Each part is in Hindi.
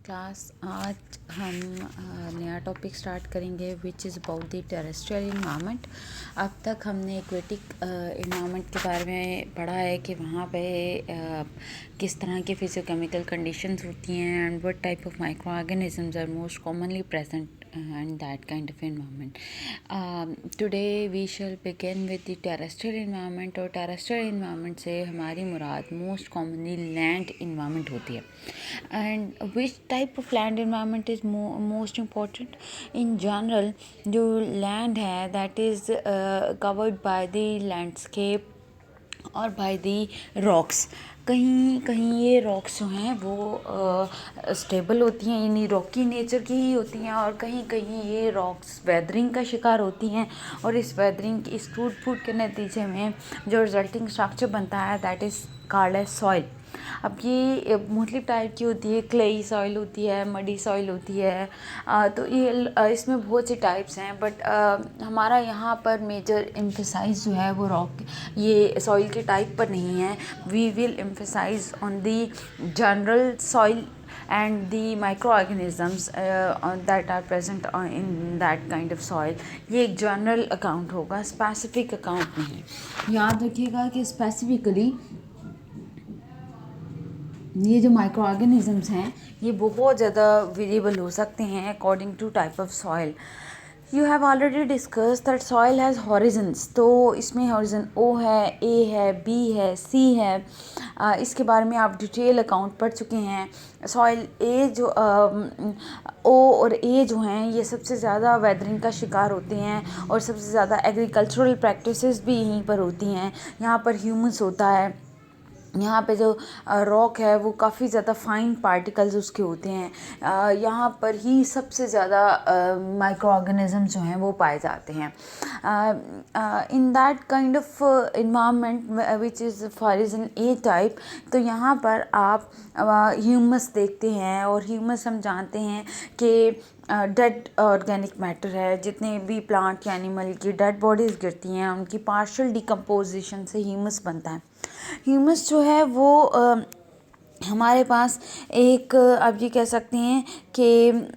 क्लास आज हम नया टॉपिक स्टार्ट करेंगे which is about the terrestrial environment. अब तक हमने एक्वेटिक इन्वायरमेंट के बारे में पढ़ा है कि वहाँ पे किस तरह के फिजियोकेमिकल कंडीशंस होती हैं and what type of micro organisms are most commonly present and that kind of environment. Today we shall begin with the terrestrial environment और terrestrial environment से हमारी मुराद most commonly land environment होती है. And which type of land environment is most important? In general जो land है that is covered by the landscape और बाय दी रॉक्स। कहीं कहीं ये रॉक्स जो हैं वो स्टेबल होती हैं, यानी रॉकी नेचर की ही होती हैं, और कहीं कहीं ये रॉक्स वेदरिंग का शिकार होती हैं, और इस वेदरिंग इस टूट फूट के नतीजे में जो रिजल्टिंग स्ट्रक्चर बनता है that is called as soil. अब ये मुख्तलिफ टाइप की होती है, क्लेई सॉइल होती है, मडी सॉइल होती है, तो ये इसमें बहुत से टाइप्स हैं, बट हमारा यहाँ पर मेजर एम्फेसाइज जो है वो रॉक ये सॉइल के टाइप पर नहीं है। We will emphasize on the general soil and the microorganisms that are present in that kind of soil। ये एक जनरल अकाउंट होगा, स्पेसिफिक अकाउंट नहीं। याद रखिएगा कि स्पेसिफिकली ये जो माइक्रो ऑर्गेनिजम्स हैं ये बहुत ज़्यादा वेरिएबल हो सकते हैं according to type of soil. You have already discuss that soil has horizons, तो इसमें हॉरिजन ओ है, ए है, बी है, सी है। इसके बारे में आप डिटेल अकाउंट पढ़ चुके हैं। सॉइल ए जो ओ और ए जो हैं ये सबसे ज़्यादा वेदरिंग का शिकार होते हैं, और सबसे ज़्यादा एग्रीकल्चरल प्रैक्टिसेस भी यहीं पर होती हैं। यहाँ पर ह्यूमस होता है, यहाँ पे जो रॉक है वो काफ़ी ज़्यादा फाइन पार्टिकल्स उसके होते हैं। यहाँ पर ही सबसे ज़्यादा माइक्रो ऑर्गेनिजम्स जो हैं वो पाए जाते हैं। In that kind of environment which is horizon A type, तो यहाँ पर आप ह्यूमस देखते हैं, और ह्यूमस हम जानते हैं कि डेड ऑर्गेनिक मैटर है। जितने भी प्लांट या एनिमल की डेड बॉडीज़ गिरती हैं उनकी पार्शियल डिकम्पोजिशन से ह्यूमस बनता है। ह्यूमस जो है वो हमारे पास एक आप ये कह सकते हैं कि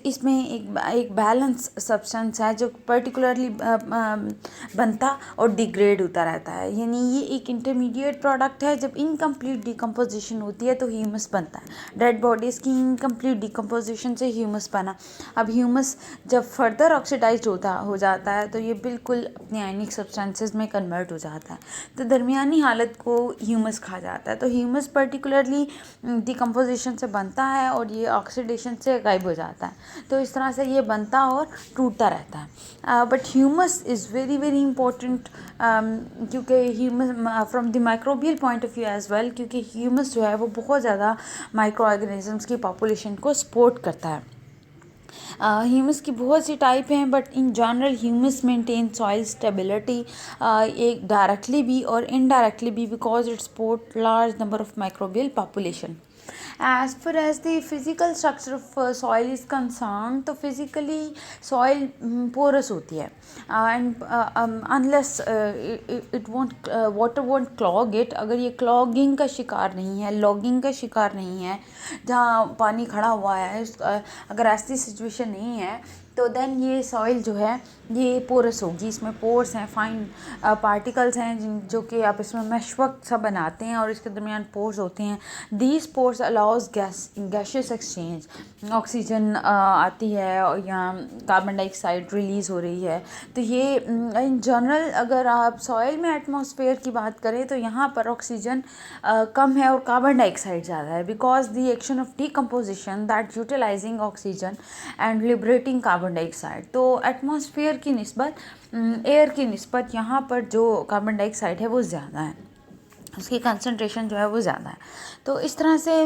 इसमें एक बैलेंस सब्सटेंस है जो पर्टिकुलरली बनता और डिग्रेड होता रहता है, यानी ये एक इंटरमीडिएट प्रोडक्ट है। जब इनकम्प्लीट डिकम्पोजिशन होती है तो ह्यूमस बनता है। डेड बॉडीज़ की इनकम्प्लीट डिकम्पोजिशन से ह्यूमस बना। अब ह्यूमस जब फर्दर ऑक्सीडाइज हो जाता है तो ये बिल्कुल अपने आयनिक सब्सटेंसेस में कन्वर्ट हो जाता है, तो दरमियानी हालत को ह्यूमस कहा जाता है। तो ह्यूमस पर्टिकुलरली डिकम्पोजिशन से बनता है और ये ऑक्सीडेशन से गायब हो जाता है, तो इस तरह से ये बनता और टूटता रहता है। But humus is very very important, क्योंकि humus from the microbial point of view as well, क्योंकि ह्यूमस जो है वो बहुत ज़्यादा माइक्रो ऑर्गेनिजम्स की पॉपुलेशन को सपोर्ट करता है। ह्यूमस की बहुत सी टाइप हैं, but in general humus maintain soil stability, एक डायरेक्टली भी और इनडायरेक्टली भी, because it support large number of microbial population. As far as the physical structure of soil is concerned, तो physically soil porous होती है, and unless it won't water won't clog it। अगर ये clogging का शिकार नहीं है, logging का शिकार नहीं है, जहाँ पानी खड़ा हुआ है, अगर ऐसी सिचुएशन नहीं है तो देन ये सॉइल जो है ये पोरस होगी। इसमें पोर्स हैं, फाइन पार्टिकल्स हैं जो कि आप इसमें मेशवर्क सा बनाते हैं, और इसके दरमियान पोर्स होते हैं। These pores allows gaseous exchange, oxygen आती है और यहाँ कार्बन डाइऑक्साइड रिलीज़ हो रही है। तो ये इन जनरल अगर आप सॉइल में एटमॉस्फेयर की बात करें तो यहाँ पर ऑक्सीजन कम है और कार्बन डाइऑक्साइड ज़्यादा है, because the action of decomposition that utilizing oxygen and liberating carbon dioxide. तो एटमॉस्फेयर की निस्बत एयर की निस्बत यहाँ पर जो कार्बन डाइऑक्साइड है वो ज़्यादा है, उसकी कंसंट्रेशन जो है वो ज़्यादा है। तो इस तरह से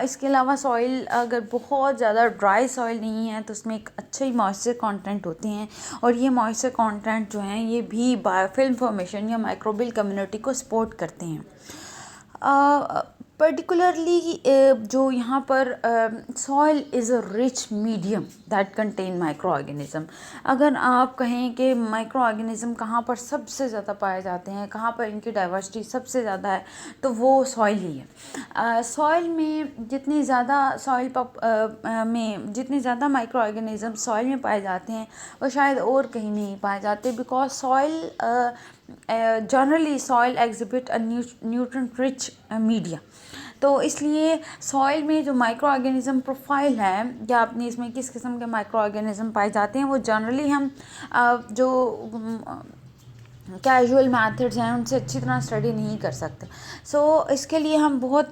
इसके अलावा सॉइल अगर बहुत ज़्यादा ड्राई सॉइल नहीं है तो उसमें एक अच्छे मॉइस्चर कंटेंट होते हैं, और ये मॉइस्चर कंटेंट जो हैं ये भी बायोफिल्म फॉर्मेशन या माइक्रोबियल कम्युनिटी को सपोर्ट करते हैं। पर्टिकुलरली जो यहाँ पर soil is a rich medium that contain micro organism. अगर आप कहें कि माइक्रो ऑर्गेनिज़म कहाँ पर सबसे ज़्यादा पाए जाते हैं, कहाँ पर इनकी डाइवर्सिटी सबसे ज़्यादा है, तो वो सॉइल ही है। सॉइल में जितनी ज़्यादा में जितने ज़्यादा माइक्रो ऑर्गेनिज़म सॉइल में पाए जाते हैं वो शायद और कहीं नहीं पाए जाते, because soil generally soil exhibit a nutrient rich media. तो इसलिए सॉइल में जो माइक्रो ऑर्गेनिज़म प्रोफाइल है या अपनी इसमें किस किस्म के माइक्रो ऑर्गेनिज़म पाए जाते हैं, वो जनरली हम जो कैजुअल मेथड्स हैं उनसे अच्छी तरह स्टडी नहीं कर सकते। सो इसके लिए हम बहुत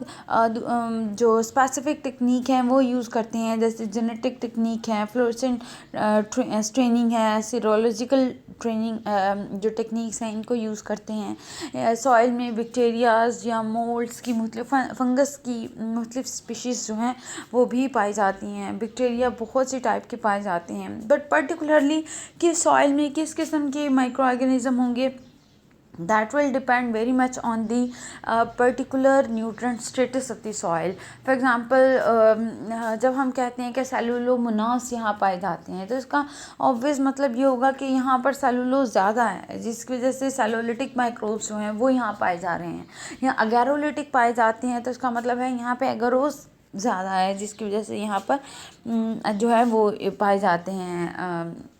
जो स्पेसिफिक टेक्निक हैं वो यूज़ करते हैं, जैसे जेनेटिक टेक्निक है, फ्लोरेसेंट ट्रेनिंग है, सीरोलॉजिकल ट्रेनिंग जो टेक्निक्स हैं इनको यूज़ करते हैं। सॉइल में बैक्टीरियाज या मोल्ड्स की मुख्तलिफ फंगस की मुख्तलिफ स्पीशीज़ जो हैं वो भी पाई जाती हैं। बैक्टीरिया बहुत सी टाइप के पाए जाते हैं, बट पर्टिकुलरली कि सॉइल में किस किस्म के माइक्रो ऑर्गेनिज़म होंगे that will depend very much on the particular nutrient status of the soil. For example, जब हम कहते हैं कि सेलुलोमोनास यहाँ पाए जाते हैं तो इसका ऑब्वियस मतलब ये होगा कि यहाँ पर सेलुलोज ज़्यादा है, जिसकी वजह से सेलुलोटिक माइक्रोब्स जो हैं वो यहाँ पाए जा रहे हैं। यहाँ अगैरोलिटिक पाए जाते हैं तो इसका मतलब है यहाँ पे एगरोस ज़्यादा है, जिसकी वजह से यहाँ पर जो है वो पाए जाते हैं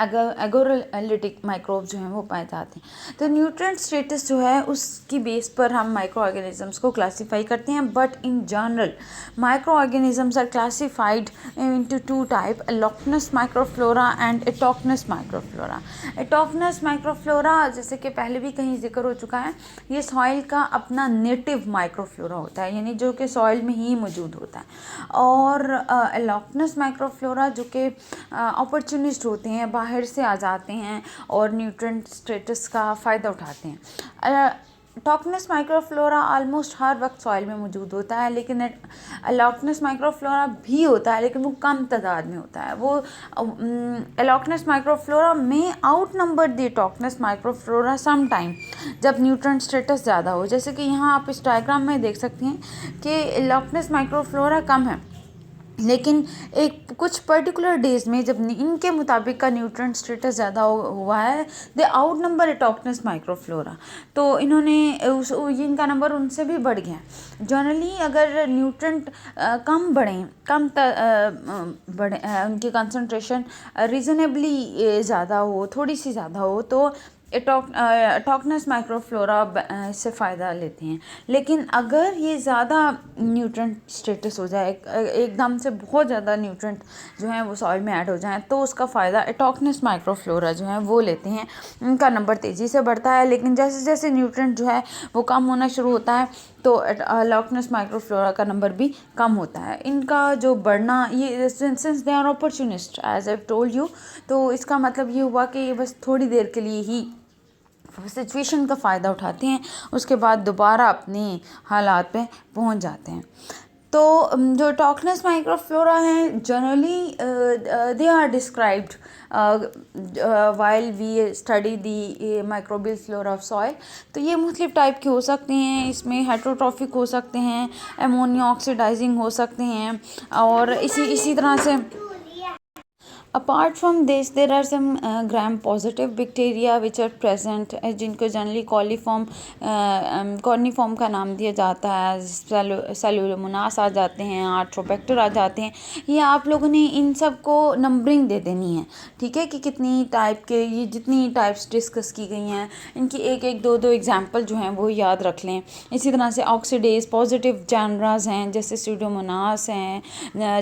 एगोरोलिटिक माइक्रोब्स जो हैं वो पाए जाते हैं। तो न्यूट्रिएंट स्टेटस जो है उसकी बेस पर हम माइक्रो ऑर्गेनिजम्स को क्लासीफाई करते हैं, but in general micro organisms are classified into two type, allochthonous microflora and autochthonous microflora. Autochthonous microflora जैसे कि पहले भी कहीं जिक्र हो चुका है, ये सॉइल का अपना नेटिव माइक्रोफ्लोरा होता है, यानी जो कि सॉइल में ही मौजूद होता है। और एलोक्टनस माइक्रोफ्लोरा जो कि अपॉर्चुनिस्ट होते हैं, बाहर से आ जाते हैं और न्यूट्रिएंट स्टेटस का फ़ायदा उठाते हैं। टॉक्नस माइक्रोफ्लोरा ऑलमोस्ट हर वक्त सॉइल में मौजूद होता है, लेकिन एलोक्टनस माइक्रोफ्लोरा भी होता है लेकिन वो कम तादाद में होता है। वो एलोक्टनस माइक्रोफ्लोरा में out number the autochthonous microflora some time जब न्यूट्रिएंट स्टेटस ज़्यादा हो। जैसे कि यहाँ आप इस डायग्राम में देख सकते हैं कि एलोक्टनस माइक्रोफ्लोरा कम है, लेकिन एक कुछ पर्टिकुलर डेज में जब इनके मुताबिक का न्यूट्रिएंट स्टेटस ज़्यादा हुआ है, दे आउट नंबर एटोक्टनस माइक्रोफ्लोरा, तो इन्होंने इनका नंबर उनसे भी बढ़ गया। जनरली अगर न्यूट्रिएंट कम बढ़े उनकी कंसंट्रेशन रीज़नेबली ज़्यादा हो, थोड़ी सी ज़्यादा हो, तो एटोक्टनस माइक्रोफ्लोरा से फ़ायदा लेते हैं। लेकिन अगर ये ज़्यादा न्यूट्रिएंट स्टेटस हो जाए, एकदम से बहुत ज़्यादा न्यूट्रिएंट जो हैं वो सॉइल में ऐड हो जाएं, तो उसका फ़ायदा एटोक्टनस माइक्रोफ्लोरा जो है वो लेते हैं। उनका नंबर तेज़ी से बढ़ता है, लेकिन जैसे जैसे न्यूट्रिएंट जो है वो कम होना शुरू होता है तो एटोक्टनस माइक्रोफ्लोरा का नंबर भी कम होता है। इनका जो बढ़ना, ये since they are opportunist as I told you, तो इसका मतलब ये हुआ कि ये बस थोड़ी देर के लिए ही सिचुएशन का फ़ायदा उठाते हैं, उसके बाद दोबारा अपने हालात पे पहुंच जाते हैं। तो जो टॉक्नस माइक्रोफ्लोरा हैं generally they are described while we study the microbial flora of soil. तो ये मुख्तलिफ टाइप के हो सकते हैं, इसमें हेट्रोट्रॉफिक हो सकते हैं, एमोनिया ऑक्सीडाइजिंग हो सकते हैं, और इसी तरह से apart from this there are some gram positive bacteria which are present, जिनको जनरली कॉर्निफॉर्म का नाम दिया जाता है, सेलुलोमोनास आ जाते हैं, आर्थ्रोबैक्टर आ जाते हैं। ये आप लोगों ने इन सब को नंबरिंग दे देनी है, ठीक है, कि कितनी टाइप के, ये जितनी टाइप्स डिस्कस की गई हैं इनकी एक एक दो एग्जांपल जो हैं वो याद रख लें। इसी तरह से ऑक्सीडेज पॉजिटिव जानराज हैं, जैसे स्यूडोमोनास हैं,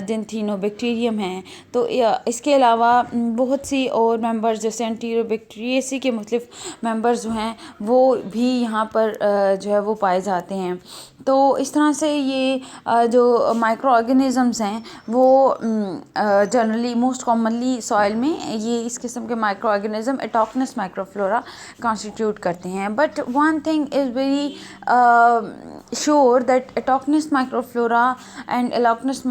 जिनथिनोबैक्टीरियम हैं। तो इसके अलावा बहुत सी और मेंबर्स जैसे एंटीरोबैक्टीरिएसी के मुख्तलिफ मेंबर्स जो हैं वो भी यहाँ पर जो है वो पाए जाते हैं। तो इस तरह से ये जो माइक्रो ऑर्गेनिज़म्स हैं वो जनरली मोस्ट कॉमनली सॉइल में ये इस किस्म के micro organism autochthonous microflora constitute करते हैं। But one thing is very sure that autochthonous microflora and allochthonous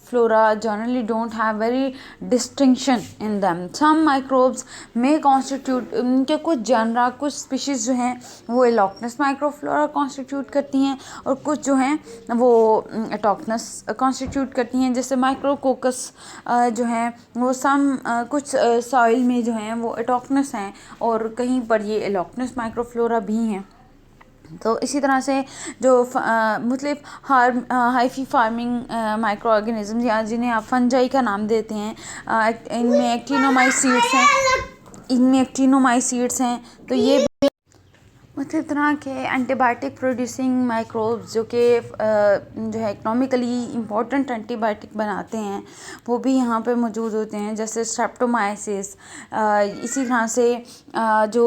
flora generally don't have very distinction in them. Some microbes may constitute, उनके कुछ जनरा, कुछ स्पीशीज़ जो हैं वो एलोक्टनस माइक्रोफ्लोरा कॉन्स्टिट्यूट करती हैं और कुछ जो हैं वो एटोक्टनस कॉन्स्टिट्यूट करती हैं. जैसे माइक्रोकोकस जो हैं वो कुछ सॉइल में जो हैं वो एटोक्टनस हैं और कहीं पर ये एलोक्टनस माइक्रोफ्लोरा भी हैं. तो इसी तरह से जो मतलब हाइफी फार्मिंग माइक्रो ऑर्गेनिज्म या जिन्हें आप फंजाई का नाम देते हैं, इनमें एक्टिनोमाइसीड्स हैं. तो ये मतलब तरह के एंटीबायोटिक प्रोड्यूसिंग माइक्रोब्स जो है इकोनॉमिकली इम्पोर्टेंट एंटीबायोटिक बनाते हैं वो भी यहाँ पे मौजूद होते हैं. जैसे स्ट्रेप्टोमाइसिस. इसी तरह से जो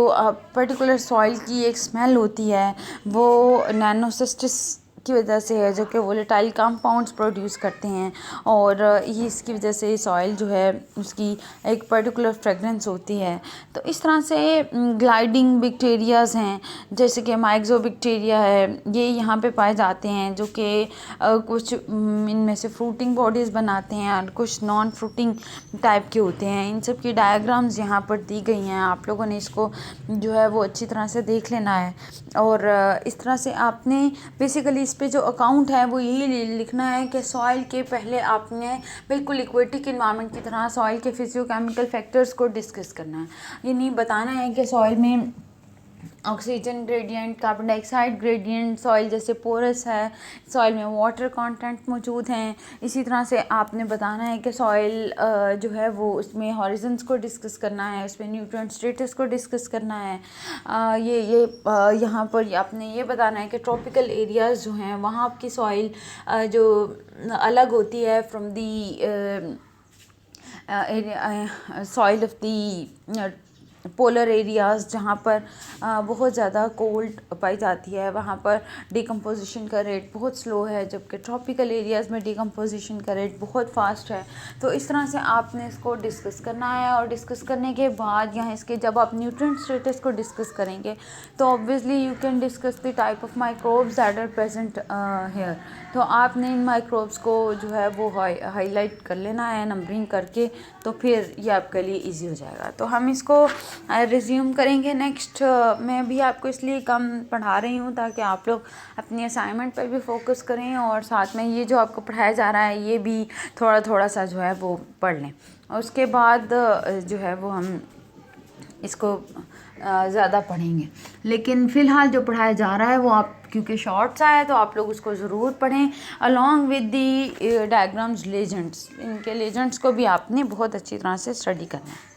पर्टिकुलर सॉइल की एक स्मेल होती है वो नैनोसिस्टिस की वजह से है, जो कि वोलेटाइल कंपाउंड्स प्रोड्यूस करते हैं और ये इसकी वजह से सॉइल जो है उसकी एक पर्टिकुलर फ्रेगरेंस होती है. तो इस तरह से ग्लाइडिंग बैक्टीरियाज़ हैं जैसे कि माइक्सोबैक्टीरिया है, ये यहाँ पे पाए जाते हैं जो कि कुछ इनमें से फ्रूटिंग बॉडीज़ बनाते हैं और कुछ नॉन फ्रूटिंग टाइप के होते हैं. इन सब की डायग्राम्स यहाँ पर दी गई हैं, आप लोगों ने इसको जो है वो अच्छी तरह से देख लेना है. और इस तरह से आपने बेसिकली इस पे जो अकाउंट है वो यही लिखना है कि सॉइल के पहले आपने बिल्कुल इक्वेटिक इन्वायरमेंट की तरह सॉइल के फिजियोकेमिकल फैक्टर्स को डिस्कस करना है. ये नहीं बताना है कि सॉइल में oxygen gradient, carbon dioxide gradient, soil जैसे पोरस है, सॉइल में वाटर कंटेंट मौजूद हैं. इसी तरह से आपने बताना है कि सॉइल जो है वो उसमें हॉरिजन्स को डिस्कस करना है, उसमें न्यूट्रिएंट स्टेटस को डिस्कस करना है. यहाँ पर आपने ये बताना है कि ट्रॉपिकल एरियाज़ जो हैं वहाँ आपकी सॉइल जो अलग होती है from the soil of the polar areas, जहाँ पर बहुत ज़्यादा कोल्ड पाई जाती है, वहाँ पर डिकम्पोजिशन का रेट बहुत स्लो है, जबकि ट्रॉपिकल एरियाज़ में डिकम्पोजिशन का रेट बहुत फास्ट है. तो इस तरह से आपने इसको डिस्कस करना है और डिस्कस करने के बाद यहाँ इसके जब आप न्यूट्रिएंट स्टेटस को डिस्कस करेंगे तो obviously you can discuss the type of microbes that are present here. तो आपने इन माइक्रोब्स को जो है वो हाईलाइट कर लेना है नंबरिंग करके, तो फिर ये आपके लिए ईजी हो जाएगा. तो हम इसको रिज्यूम करेंगे नेक्स्ट. मैं भी आपको इसलिए कम पढ़ा रही हूँ ताकि आप लोग अपनी असाइनमेंट पर भी फोकस करें और साथ में ये जो आपको पढ़ाया जा रहा है ये भी थोड़ा थोड़ा सा जो है वो पढ़ लें. और उसके बाद जो है वो हम इसको ज़्यादा पढ़ेंगे. लेकिन फ़िलहाल जो पढ़ाया जा रहा है वो आप क्योंकि शॉर्ट सा है तो आप लोग उसको ज़रूर पढ़ें along with the diagrams legends. इनके लेजेंड्स को भी आपने बहुत अच्छी तरह से स्टडी करना है.